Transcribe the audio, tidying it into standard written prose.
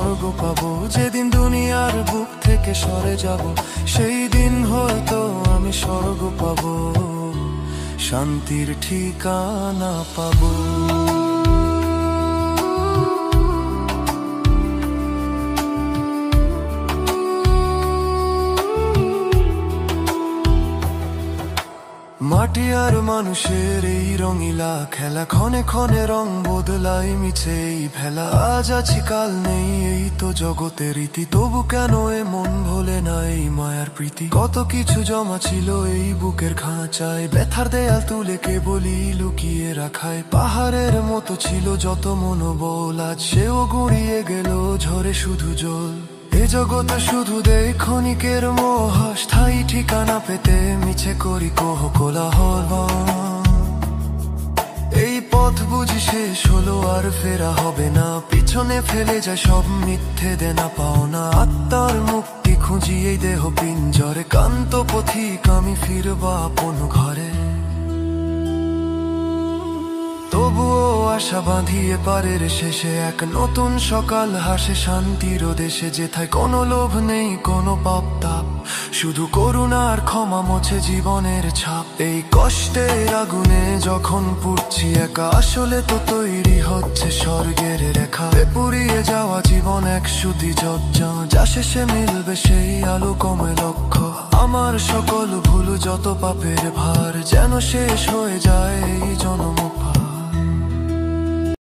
স্বর্গ পাবো। যেদিন দুনিয়ার বুক থেকে সরে যাব, সেই দিন হয়তো আমি স্বর্গ পাবো, শান্তির ঠিকানা পাবো। মাটি আর মানুষের এই রঙিলা খেলা, ক্ষণে ক্ষণে রং বদলাই মিছে এই ভেলা। আজ আছি কাল নেই, এই তো জগতের রীতি। তবু কেন এ মন ভোলে না এই মায়ার প্রীতি? কত কিছু জমা ছিল এই বুকের খাঁচায়, ব্যথার দেয়াল তুলে কেবলই লুকিয়ে রাখায়। পাহাড়ের মতো ছিল যত মনোবল, আজ সেও গুঁড়িয়ে গেল ঝরে শুধু জল। এ জগৎ শুধু দেয় ক্ষণিকের মোহ, স্থায়ী ঠিকানা পেতে মিছে করি কোলাহল। এই পথ বুঝি শেষ হলো, আর ফেরা হবে না। পিছনে ফেলে যায় সব মিথ্যে দেনা পাওনা। আত্মার মুক্তি খুঁজি এই দেহ পিঞ্জরে, কান্ত পথিক আমি ফিরবা আপন ঘরে। তবুও আশা বাঁধিয়ে পারের শেষে এক নতুন সকাল হাসে শান্তির দেশে। যেথায় কোনো লোভ নেই, কোনো পাপ তাপ, শুধু করুণা আর ক্ষমা মোছে জীবনের ছাপ। এই কষ্টের আগুনে যখন পুড়ছি একা, আসলে তো তৈরি হচ্ছে স্বর্গের রেখা। পুড়িয়ে যাওয়া জীবন এক সুতি ঝঞ্ঝা, যা শেষে মিলবে সেই আলো কমে লক্ষ্য। আমার সকল ভুল যত পাপের ভার, যেন শেষ হয়ে যায় এই জনম পার।